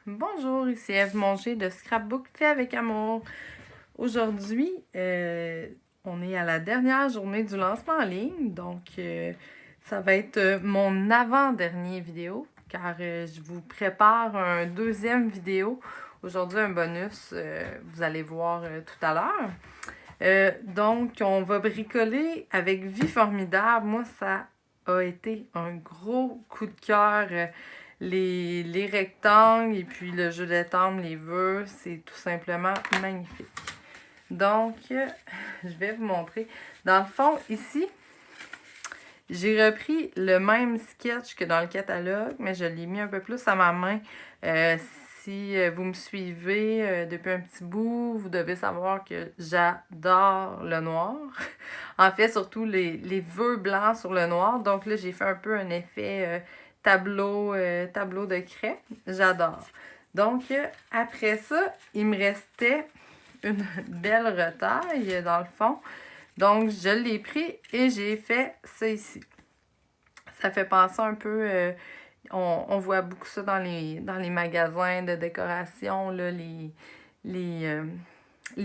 Bonjour, ici Ève Monger de Scrapbook fait avec amour. Aujourd'hui, on est à la dernière journée du lancement en ligne, donc ça va être mon avant-dernier vidéo, car je vous prépare un deuxième vidéo. Aujourd'hui, un bonus, vous allez voir tout à l'heure. Donc, on va bricoler avec Vie Formidable. Moi, ça a été un gros coup de cœur. Les rectangles et puis le jeu d'étendre, les vœux, c'est tout simplement magnifique. Donc, je vais vous montrer. Dans le fond, ici, j'ai repris le même sketch que dans le catalogue, mais je l'ai mis un peu plus à ma main. Si vous me suivez depuis un petit bout, vous devez savoir que j'adore le noir. En fait, surtout les vœux blancs sur le noir. Donc là, j'ai fait un peu un effet tableau de craie. J'adore. Donc, après ça, il me restait une belle retaille dans le fond. Donc, je l'ai pris et j'ai fait ça ici. Ça fait penser un peu... on voit beaucoup ça dans les magasins de décoration, là, les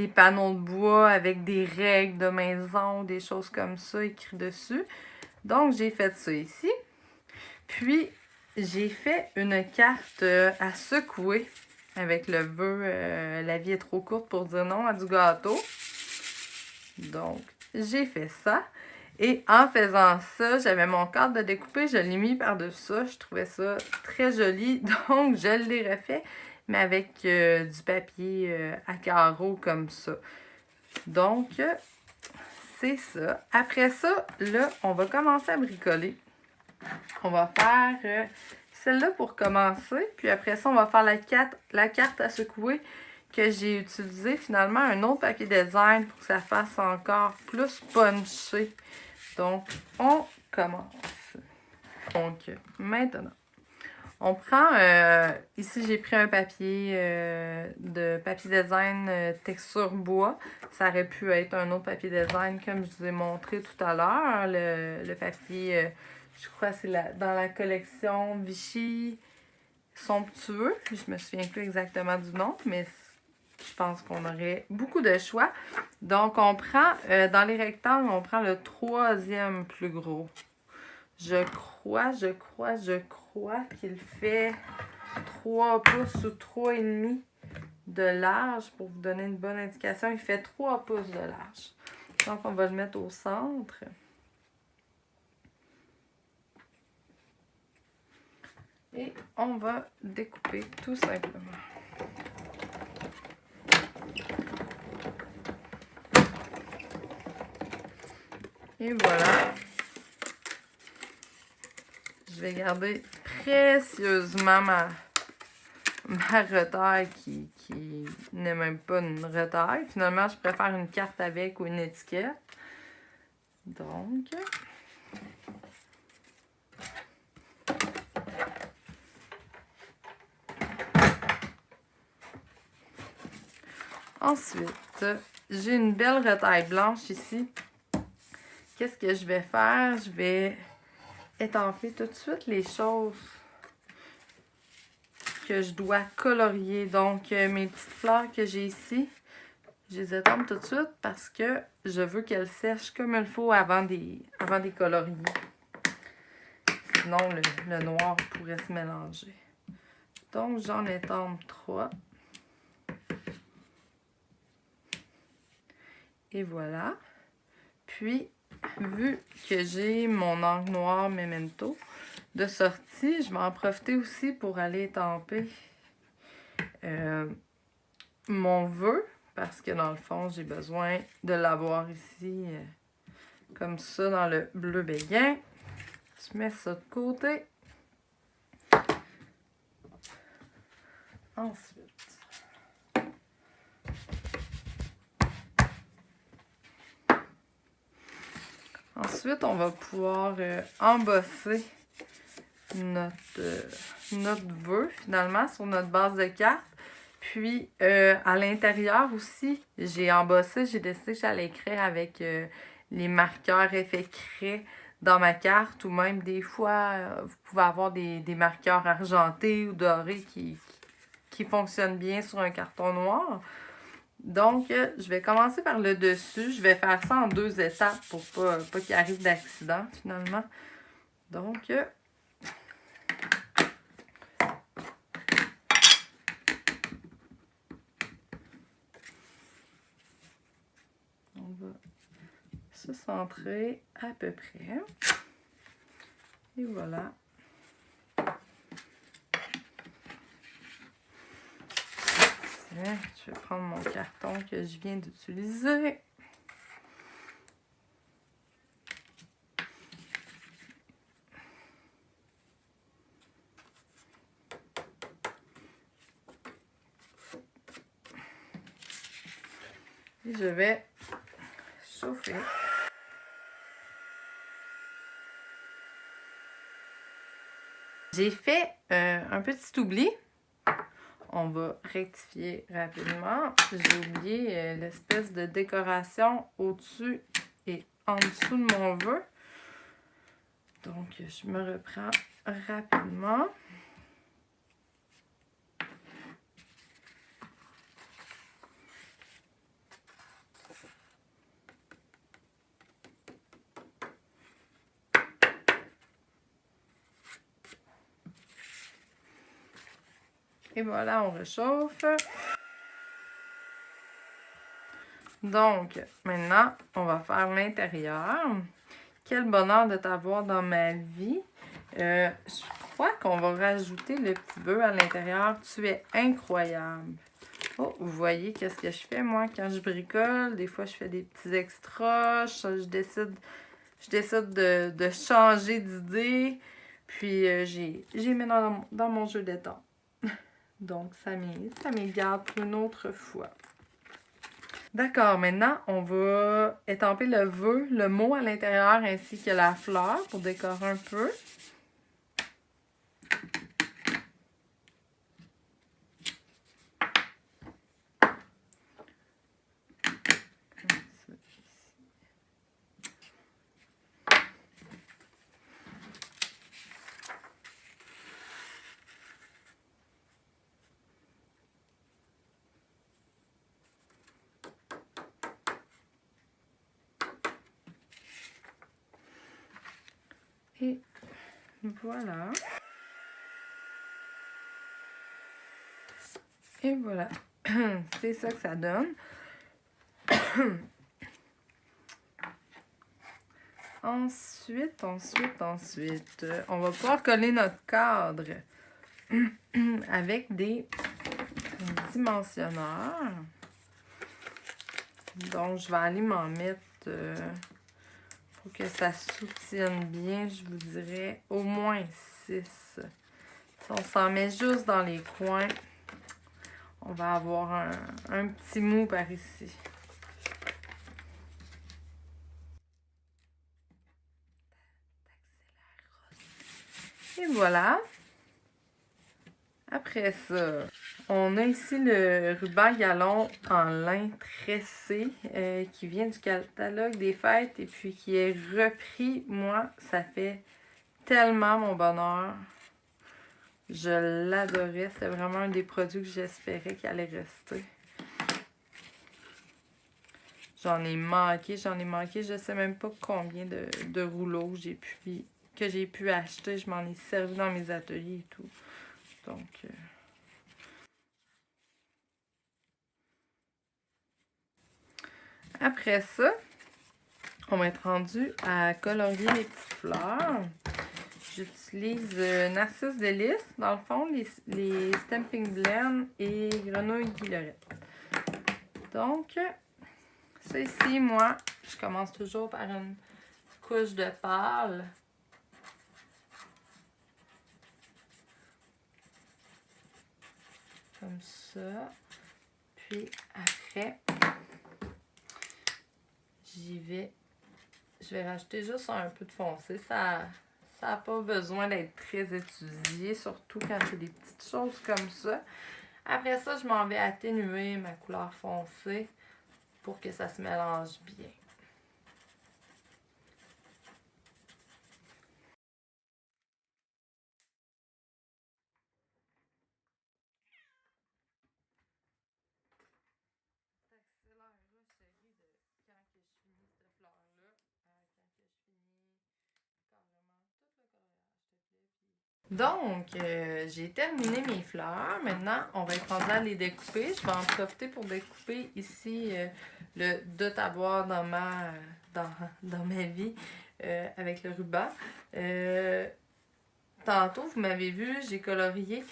panneaux de bois avec des règles de maison, des choses comme ça écrites dessus. Donc, j'ai fait ça ici. Puis, j'ai fait une carte à secouer avec le vœu la vie est trop courte pour dire non à du gâteau. Donc, j'ai fait ça. Et en faisant ça, j'avais mon cadre de découper, je l'ai mis par-dessus ça. Je trouvais ça très joli. Donc, je l'ai refait, mais avec du papier à carreaux comme ça. Donc, c'est ça. Après ça, là, on va commencer à bricoler. On va faire celle-là pour commencer. Puis après ça, on va faire la carte à secouer que j'ai utilisé finalement un autre papier design pour que ça fasse encore plus punché. Donc, on commence. Donc, maintenant, on prend, ici j'ai pris un papier de papier design texture bois. Ça aurait pu être un autre papier design comme je vous ai montré tout à l'heure. Le papier, je crois que c'est dans la collection Vichy Somptueux. Je me souviens plus exactement du nom, mais je pense qu'on aurait beaucoup de choix. Donc, on prend, dans les rectangles, on prend le troisième plus gros. Je crois qu'il fait 3 pouces ou 3,5 de large. Pour vous donner une bonne indication, il fait 3 pouces de large. Donc, on va le mettre au centre. Et on va découper tout simplement. Et voilà. Je vais garder précieusement ma retaille qui n'est même pas une retaille. Finalement, je préfère une carte avec ou une étiquette. Donc, ensuite, j'ai une belle retaille blanche ici. Qu'est-ce que je vais faire? Je vais étamper tout de suite les choses que je dois colorier. Donc, mes petites fleurs que j'ai ici, je les étampe tout de suite parce que je veux qu'elles sèchent comme il faut avant des colorier. Sinon, le noir pourrait se mélanger. Donc, j'en étampe 3. Et voilà. Puis, vu que j'ai mon encre noire Memento de sortie, je vais en profiter aussi pour aller étamper mon vœu. Parce que dans le fond, j'ai besoin de l'avoir ici comme ça dans le bleu béguin. Je mets ça de côté. Ensuite, on va pouvoir embosser notre vœu finalement sur notre base de carte. Puis à l'intérieur aussi, j'ai embossé, j'ai décidé que j'allais écrire avec les marqueurs effet craie dans ma carte, ou même des fois, vous pouvez avoir des marqueurs argentés ou dorés qui qui fonctionne bien sur un carton noir. Donc, je vais commencer par le dessus. Je vais faire ça en 2 étapes pour pas qu'il arrive d'accident, finalement. Donc, on va se centrer à peu près. Et voilà. Je vais prendre mon carton que je viens d'utiliser. Et je vais chauffer. J'ai fait un petit oubli. On va rectifier rapidement. J'ai oublié l'espèce de décoration au-dessus et en dessous de mon vœu. Donc, je me reprends rapidement. Et voilà, on réchauffe. Donc, maintenant, on va faire l'intérieur. Quel bonheur de t'avoir dans ma vie. Je crois qu'on va rajouter le petit bœuf à l'intérieur. Tu es incroyable. Oh, vous voyez qu'est-ce que je fais, moi, quand je bricole. Des fois, je fais des petits extras. Je décide de changer d'idée. Puis, j'ai mis dans mon jeu d'étang. Donc, ça m'y garde pour une autre fois. D'accord, maintenant, on va étamper le vœu, le mot à l'intérieur ainsi que la fleur pour décorer un peu. Et voilà. Et voilà. C'est ça que ça donne. Ensuite, on va pouvoir coller notre cadre avec des dimensionneurs. Donc, je vais aller m'en mettre pour que ça soutienne bien, je vous dirais au moins 6. Si on s'en met juste dans les coins, on va avoir un petit mou par ici. Et voilà. Après ça, on a ici le ruban galon en lin tressé qui vient du catalogue des fêtes et puis qui est repris. Moi, ça fait tellement mon bonheur. Je l'adorais. C'était vraiment un des produits que j'espérais qu'il allait rester. J'en ai manqué. Je ne sais même pas combien de rouleaux que j'ai pu acheter. Je m'en ai servi dans mes ateliers et tout. Donc, après ça, on va être rendu à colorier les petites fleurs. J'utilise Narcisse Délice, dans le fond, les Stamping Blend et Grenouille Guillerette. Donc, ça ici, moi, je commence toujours par une couche de pâle. Comme ça. Puis après, je vais rajouter juste un peu de foncé. Ça n'a pas besoin d'être très étudié, surtout quand c'est des petites choses comme ça. Après ça, je m'en vais atténuer ma couleur foncée pour que ça se mélange bien. Donc, j'ai terminé mes fleurs. Maintenant, on va être rendu à les découper. Je vais en profiter pour découper ici le de taboire dans ma vie avec le ruban. Tantôt, vous m'avez vu, j'ai colorié.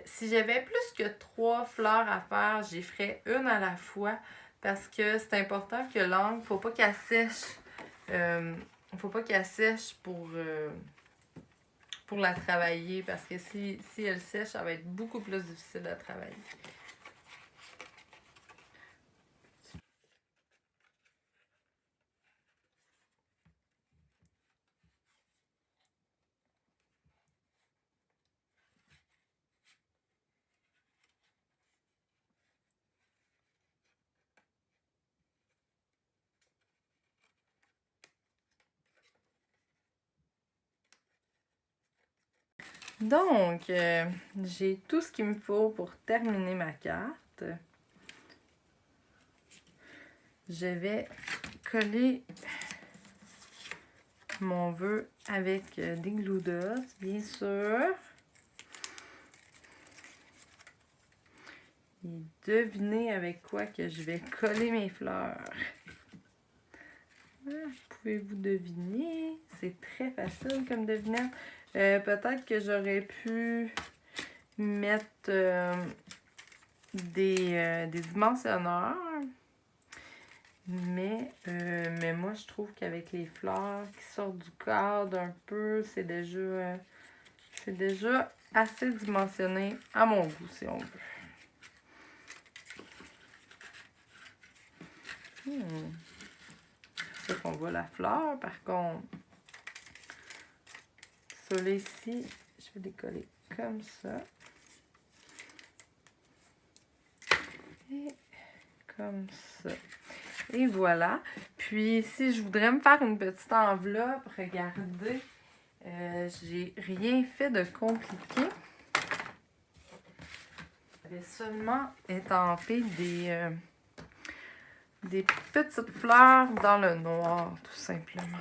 Si j'avais plus que 3 fleurs à faire, j'y ferais une à la fois parce que c'est important que l'encre, faut pas qu'elle sèche. Faut pas qu'elle sèche pour la travailler parce que si elle sèche, ça va être beaucoup plus difficile à travailler. Donc, j'ai tout ce qu'il me faut pour terminer ma carte. Je vais coller mon vœu avec des glue dots, bien sûr. Et devinez avec quoi que je vais coller mes fleurs. Pouvez-vous deviner? C'est très facile comme devinette. Peut-être que j'aurais pu mettre des dimensionneurs. Mais moi, je trouve qu'avec les fleurs qui sortent du cadre un peu, c'est déjà assez dimensionné à mon goût, si on veut. C'est ça qu'on voit la fleur. Par contre, ceux-là ici, je vais les coller comme ça. Et comme ça. Et voilà. Puis, si je voudrais me faire une petite enveloppe, regardez, j'ai rien fait de compliqué. J'avais seulement étampé des petites fleurs dans le noir, tout simplement.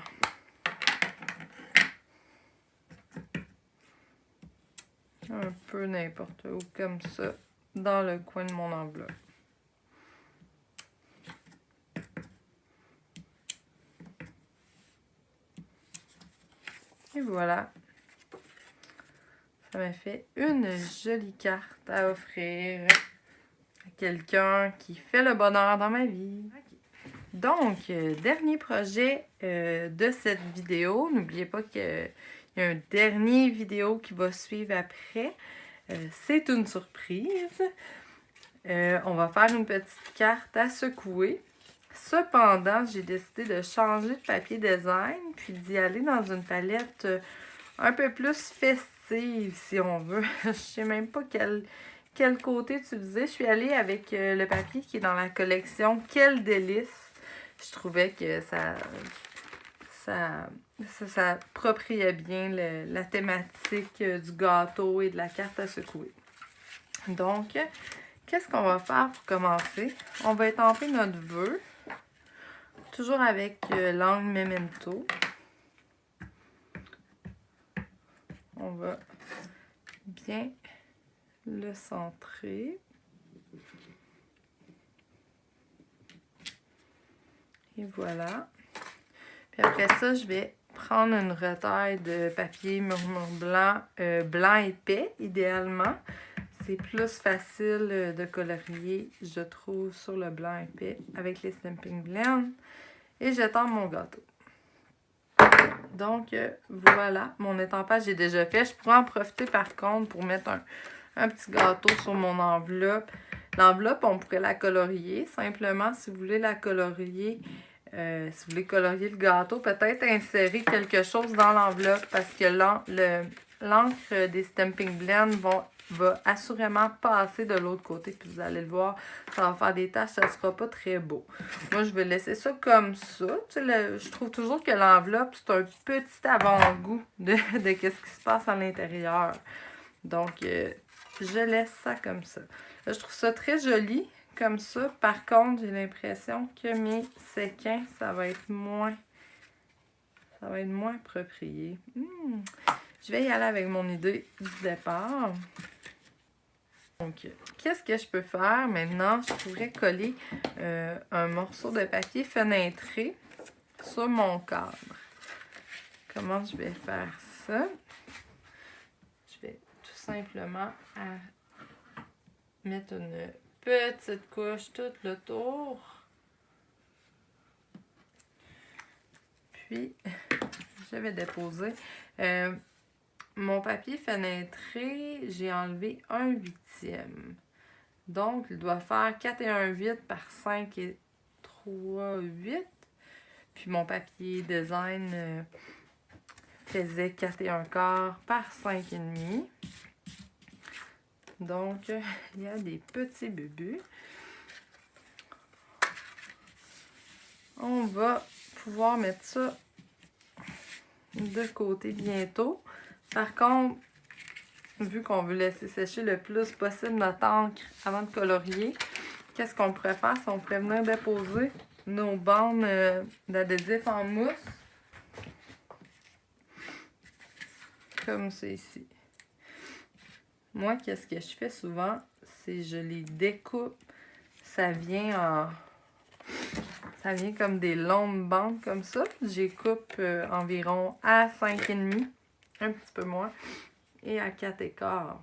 Un peu n'importe où, comme ça, dans le coin de mon enveloppe. Et voilà. Ça m'a fait une jolie carte à offrir à quelqu'un qui fait le bonheur dans ma vie. Donc, dernier projet de cette vidéo. N'oubliez pas qu'il y a un dernier vidéo qui va suivre après. C'est une surprise. On va faire une petite carte à secouer. Cependant, j'ai décidé de changer de papier design puis d'y aller dans une palette un peu plus festive, si on veut. Je sais même pas quel côté utiliser. Je suis allée avec le papier qui est dans la collection Quel délice. Je trouvais que ça appropriait bien la thématique du gâteau et de la carte à secouer. Donc, qu'est-ce qu'on va faire pour commencer? On va étamper notre vœu, toujours avec l'angle Memento. On va bien le centrer. Et voilà. Puis après ça, je vais prendre une retaille de papier murmure blanc, blanc épais, idéalement. C'est plus facile de colorier, je trouve, sur le blanc épais avec les Stampin' Blend. Et j'étends mon gâteau. Donc, voilà, mon étampage est déjà fait. Je pourrais en profiter, par contre, pour mettre un petit gâteau sur mon enveloppe. L'enveloppe, on pourrait la colorier. Simplement, si vous voulez la colorier, si vous voulez colorier le gâteau, peut-être insérer quelque chose dans l'enveloppe parce que l'encre des Stampin' Blend va assurément passer de l'autre côté. Puis vous allez le voir, ça va faire des taches, ça ne sera pas très beau. Moi, je vais laisser ça comme ça. Tu sais, je trouve toujours que l'enveloppe, c'est un petit avant-goût de ce qui se passe à l'intérieur. Donc, je laisse ça comme ça. Là, je trouve ça très joli comme ça. Par contre, j'ai l'impression que mes séquins, ça va être moins approprié. je vais y aller avec mon idée du départ. Donc, qu'est-ce que je peux faire maintenant? Je pourrais coller un morceau de papier fenêtré sur mon cadre. Comment je vais faire ça? Je vais tout simplement mettre une petite couche tout le tour. Puis, je vais déposer. Mon papier fenêtré, j'ai enlevé 1/8. Donc, il doit faire 4 et 1/8 par 5 et 3/8. Puis mon papier design faisait 4 et 1/4 par 5,5. Donc, il y a des petits bubus. On va pouvoir mettre ça de côté bientôt. Par contre, vu qu'on veut laisser sécher le plus possible notre encre avant de colorier, qu'est-ce qu'on pourrait faire? Si on pourrait venir déposer nos bandes d'adhésif en mousse. Comme ça ici. Moi, qu'est-ce que je fais souvent? C'est je les découpe. Ça vient comme des longues bandes comme ça. J'y coupe environ à 5,5, un petit peu moins, et à 4,15.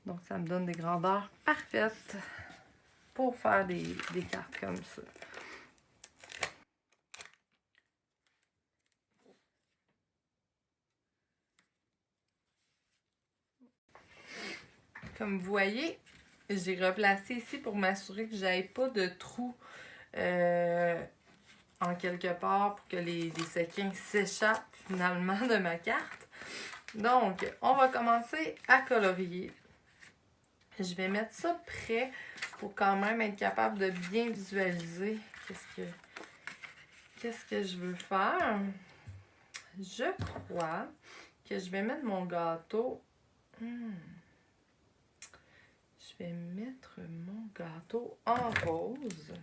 Donc, ça me donne des grandeurs parfaites pour faire des cartes comme ça. Comme vous voyez, j'ai replacé ici pour m'assurer que j'avais pas de trous en quelque part pour que les séquins s'échappent finalement de ma carte. Donc, on va commencer à colorier. Je vais mettre ça prêt pour quand même être capable de bien visualiser qu'est-ce que je veux faire. Je crois que je vais mettre mon gâteau. Je vais mettre mon gâteau en rose.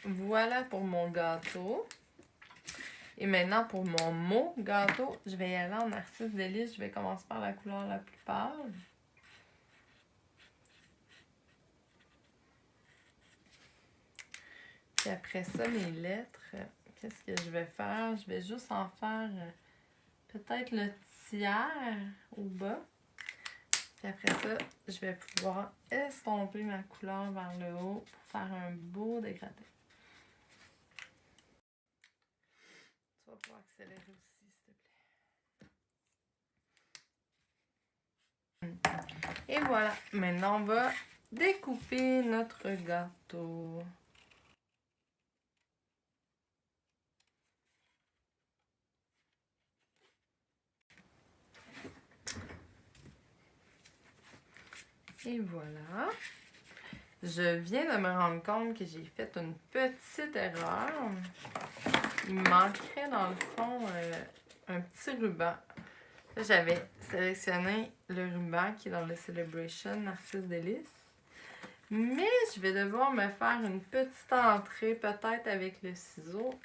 Voilà pour mon gâteau. Et maintenant, pour mon mot gâteau, je vais y aller en narcisse délice. Je vais commencer par la couleur la plus pâle. Puis après ça, mes lettres, qu'est-ce que je vais faire? Je vais juste en faire peut-être le tiers au bas. Puis après ça, je vais pouvoir estomper ma couleur vers le haut pour faire un beau dégradé. Tu vas pouvoir accélérer aussi, s'il te plaît. Et voilà, maintenant on va découper notre gâteau. Et voilà. Je viens de me rendre compte que j'ai fait une petite erreur. Il me manquerait dans le fond un petit ruban. J'avais sélectionné le ruban qui est dans le Celebration Narcisse Délice. Mais je vais devoir me faire une petite entrée, peut-être avec le ciseau.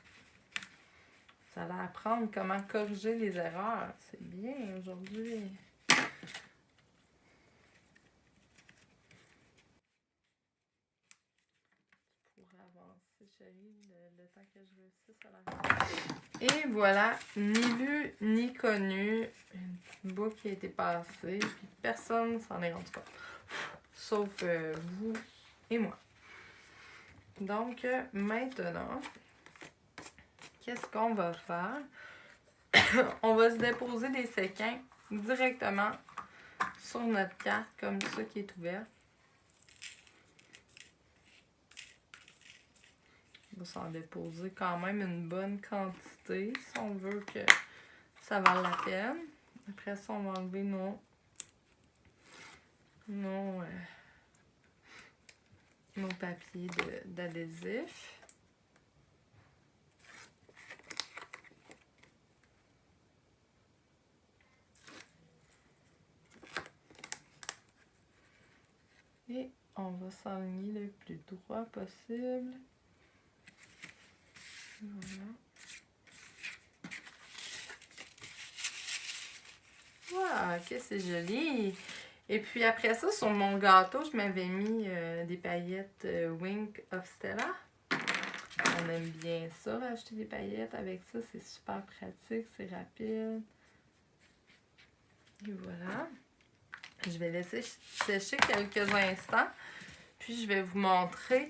Vous allez apprendre comment corriger les erreurs. C'est bien aujourd'hui. Pour avancer, chérie, le temps que je réussisse à la... Et voilà, ni vu ni connu. Une petite boucle qui a été passée, puis personne s'en est rendu compte. Sauf vous et moi. Donc, maintenant, qu'est-ce qu'on va faire? On va se déposer des séquins directement sur notre carte, comme ça qui est ouverte. On va s'en déposer quand même une bonne quantité, si on veut que ça vaille la peine. Après ça, on va enlever nos papiers d'adhésif. Et on va s'aligner le plus droit possible. Voilà. Wow, que c'est joli! Et puis après ça, sur mon gâteau, je m'avais mis des paillettes Wink of Stella. On aime bien ça, acheter des paillettes avec ça. C'est super pratique, c'est rapide. Et voilà. Je vais laisser sécher quelques instants. Puis je vais vous montrer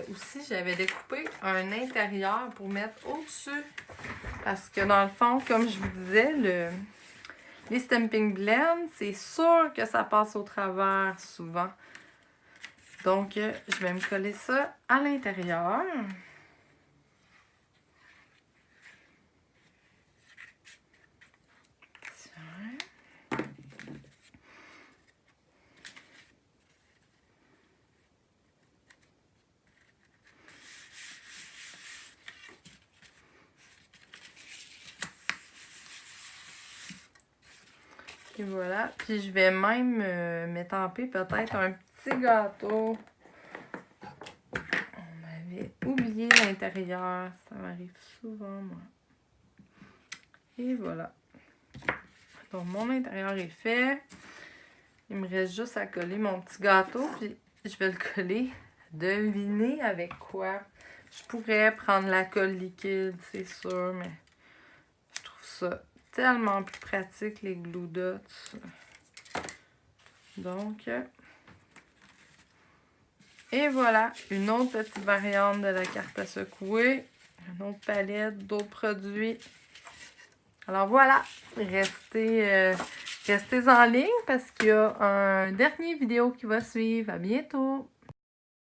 aussi, j'avais découpé un intérieur pour mettre au-dessus. Parce que dans le fond, comme je vous disais, les Stampin' Blend, c'est sûr que ça passe au travers souvent. Donc, je vais me coller ça à l'intérieur. Et voilà. Puis je vais même m'étamper peut-être un petit gâteau. On avait oublié l'intérieur. Ça m'arrive souvent, moi. Et voilà. Donc, mon intérieur est fait. Il me reste juste à coller mon petit gâteau. Puis je vais le coller. Devinez avec quoi? Je pourrais prendre la colle liquide, c'est sûr, mais je trouve ça tellement plus pratique, les glue dots. Donc, et voilà, une autre petite variante de la carte à secouer. Une autre palette, d'autres produits. Alors voilà, restez en ligne parce qu'il y a un dernier vidéo qui va suivre. À bientôt!